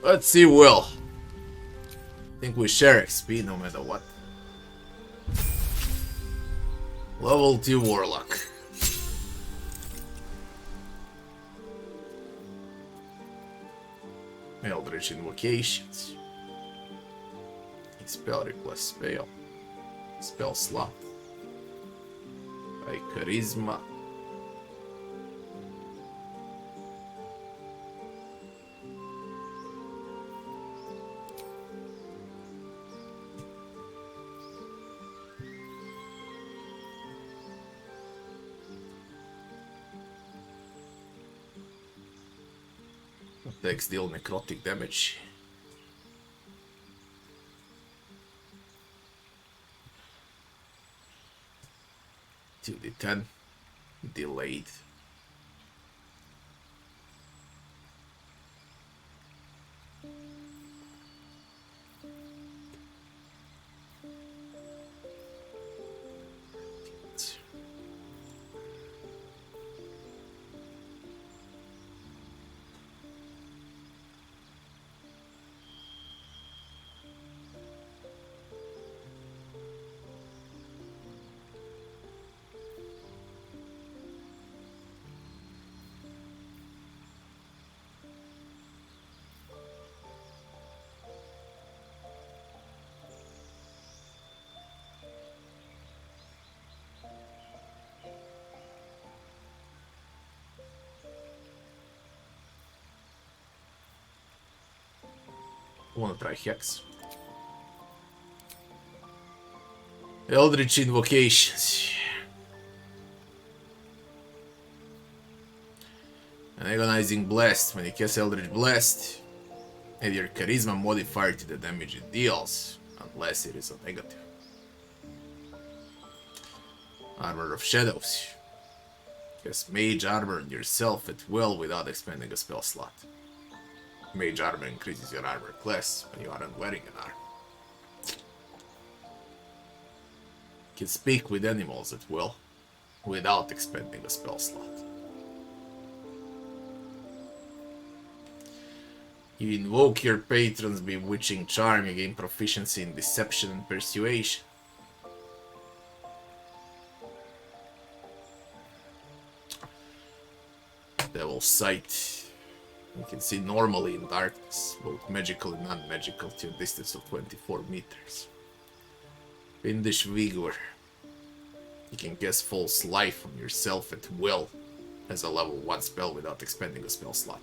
Let's see, Will. I think we share XP no matter what. Level 2 Warlock. Eldritch Invocations. Spell request spell. Spell slot. By Charisma. Attacks deal necrotic damage. 2d10. Delayed. Wanna try Hex. Eldritch Invocations. An agonizing blast. When you cast Eldritch Blast, add your charisma modifier to the damage it deals, unless it is a negative. Armor of Shadows. Cast Mage Armor on yourself at will without expending a spell slot. Mage Armor increases your armor class when you aren't wearing an armor. Can speak with animals at will without expending a spell slot. You invoke your patron's bewitching charm, you gain proficiency in deception and persuasion. Devil's Sight. You can see normally in darkness, both magical and non-magical, to a distance of 24 meters. Fiendish Vigor. You can cast False Life on yourself at will as a level 1 spell without expending a spell slot.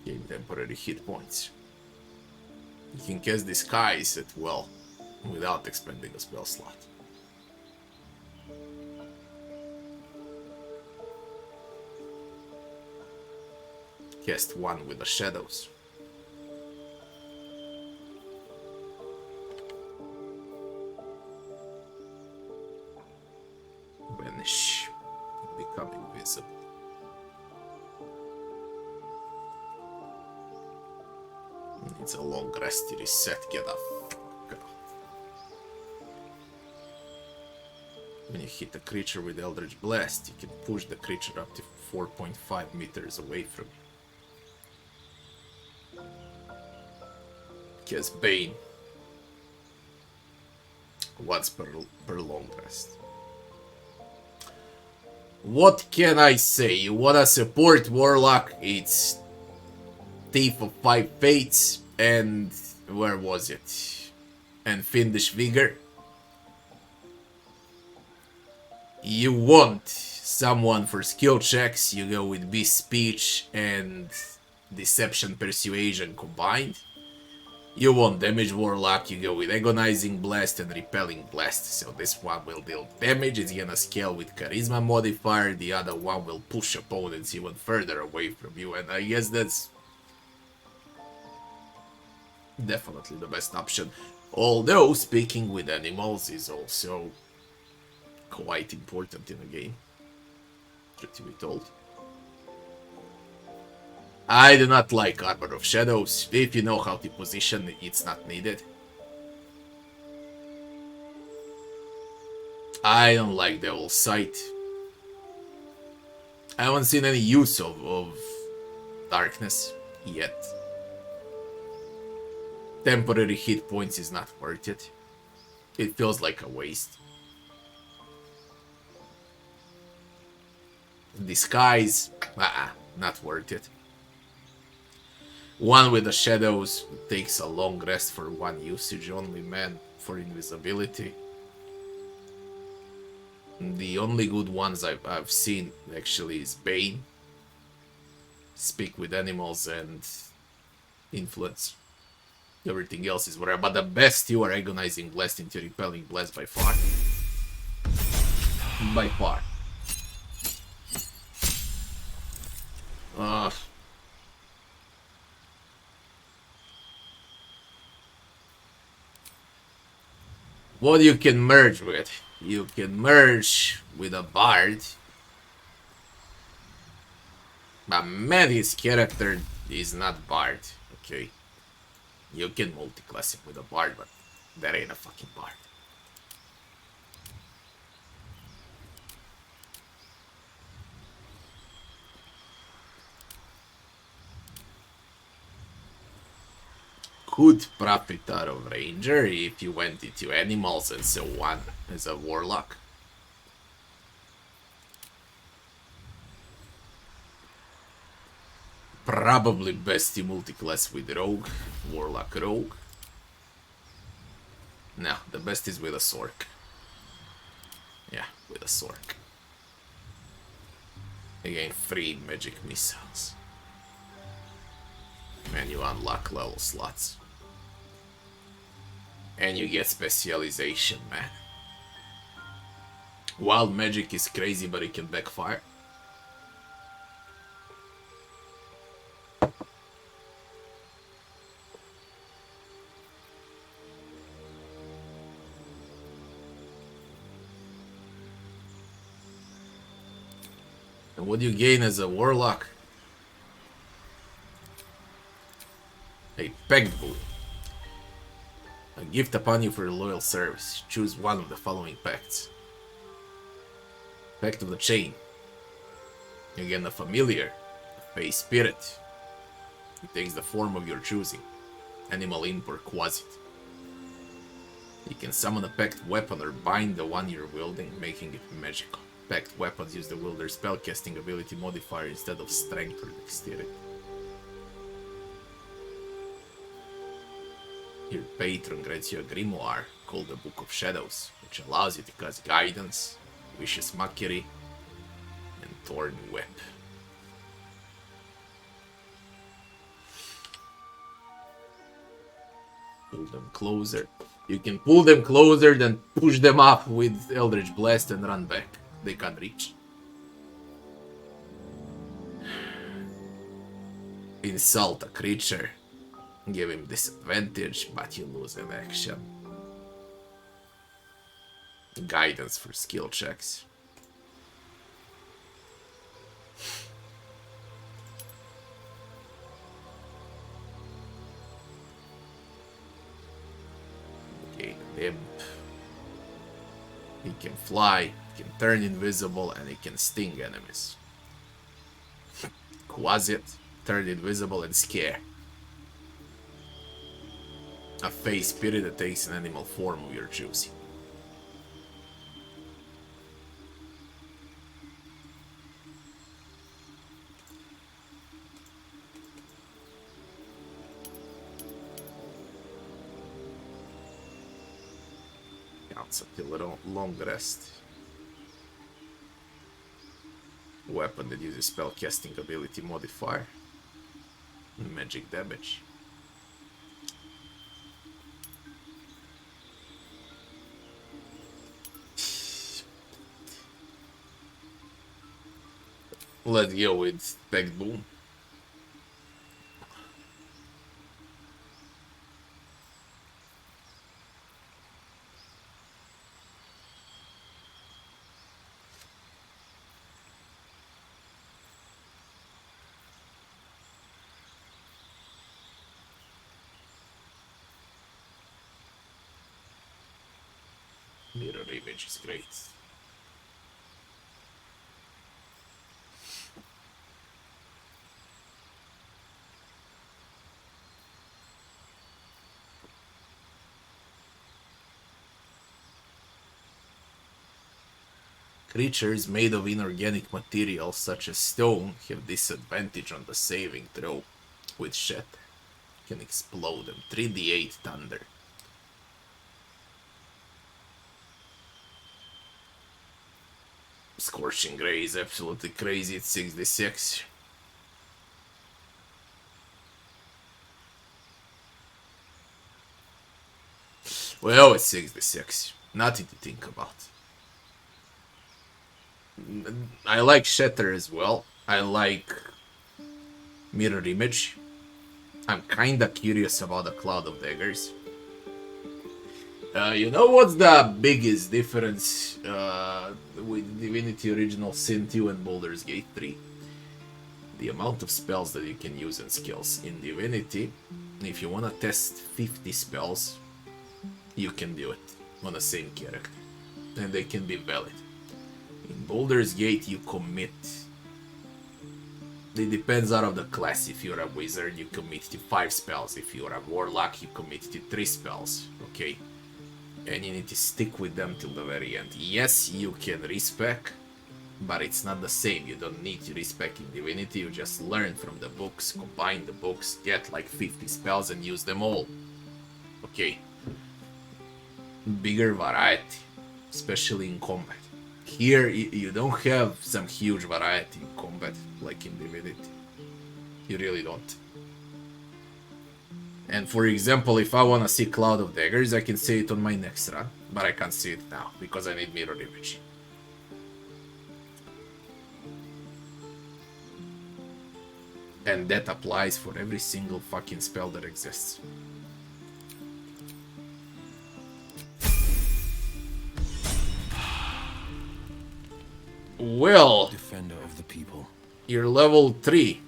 Gain temporary hit points. You can cast Disguise at will without expending a spell slot. Cast one with the shadows. Vanish. Become invisible. Needs a long rest to reset. Get the fuck out. When you hit a creature with Eldritch Blast, you can push the creature up to 4.5 meters away from you. Cast Bane. Once per long rest. What can I say? You wanna support Warlock? It's Thief of 5 Fates and where was it? And Fiendish Vigor. You want someone for skill checks, you go with Beast Speech and Deception Persuasion combined. You want Damage Warlock, you go with Agonizing Blast and Repelling Blast. So this one will deal damage, it's gonna scale with Charisma modifier, the other one will push opponents even further away from you, and I guess that's definitely the best option. Although speaking with animals is also quite important in a game, truth to be told. I do not like Armor of Shadows. If you know how to position, it's not needed. I don't like Devil's Sight. I haven't seen any use of Darkness yet. Temporary hit points is not worth it. It feels like a waste. Disguise, not worth it. One with the shadows takes a long rest for one usage only, man, for invisibility. The only good ones I've seen actually is Bane, Speak with Animals, and Influence. Everything else is whatever, but the best you are agonizing blast into repelling blast by far. By far. What you can merge with? You can merge with a bard. But man, his character is not bard, okay? You can multi-class him with a bard, but that ain't a fucking bard. Could profit out of Ranger if you went into animals and so on as a Warlock. Probably best you multi-class with Rogue, Warlock Rogue. No, the best is with a Sork. Yeah, with a Sork. Again, 3 magic missiles. And you unlock level slots. And you get specialization, man. Wild magic is crazy, but it can backfire. And what do you gain as a Warlock? A Pact Boon. A gift upon you for your loyal service. Choose one of the following pacts. Pact of the Chain. You gain a familiar, a Fey Spirit. It takes the form of your choosing. Animal Imp or Quasit. You can summon a pact weapon or bind the one you're wielding, making it magical. Pact weapons use the wielder's spellcasting ability modifier instead of strength or dexterity. Your patron grants you a grimoire called the Book of Shadows, which allows you to cast Guidance, Vicious Mockery, and Thorn Whip. Pull them closer. You can pull them closer, then push them up with Eldritch Blast and run back. They can't reach. Insult a creature. Give him disadvantage, but you lose an action. Guidance for skill checks. Okay, Imp. He can fly, he can turn invisible, and he can sting enemies. Quasit, turn invisible and scare. A Fey Spirit that takes an animal form of your choosing. Counts until a long rest. Weapon that uses spellcasting ability modifier. Magic damage. Let's go with Pact Boon. Mirror image is great. Creatures made of inorganic materials such as stone have disadvantage on the saving throw with shatter. Can explode them. 3d8 thunder. Scorching Ray is absolutely crazy at 6d6. Well, it's 6d6. Nothing to think about. I like Shatter as well. I like Mirror Image. I'm kinda curious about the Cloud of Daggers. You know what's the biggest difference with Divinity Original Sin 2 and Baldur's Gate 3? The amount of spells that you can use and skills. In Divinity, if you wanna test 50 spells, you can do it on the same character. And they can be valid. In Baldur's Gate, you commit. It depends out of the class. If you're a wizard, you commit to 5 spells. If you're a warlock, you commit to 3 spells. Okay? And you need to stick with them till the very end. Yes, you can respec, but it's not the same. You don't need to respec in Divinity. You just learn from the books, combine the books, get like 50 spells and use them all. Okay? Bigger variety, especially in combat. Here, you don't have some huge variety in combat, like in Divinity. You really don't. And for example, if I want to see Cloud of Daggers, I can see it on my next run. But I can't see it now, because I need Mirror Image. And that applies for every single fucking spell that exists. Well, Defender of the people. You're level 3.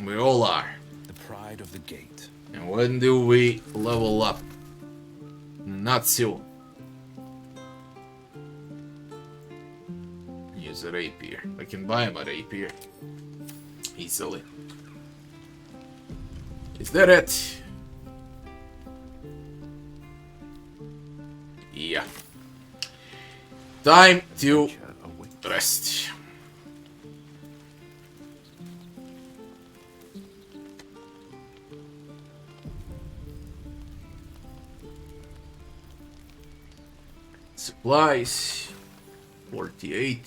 We all are. The pride of the gate. And when do we level up? Not soon. Use a rapier. I can buy him a rapier. Easily. Is that it? Yeah. Time to rest. Supplies. 4080.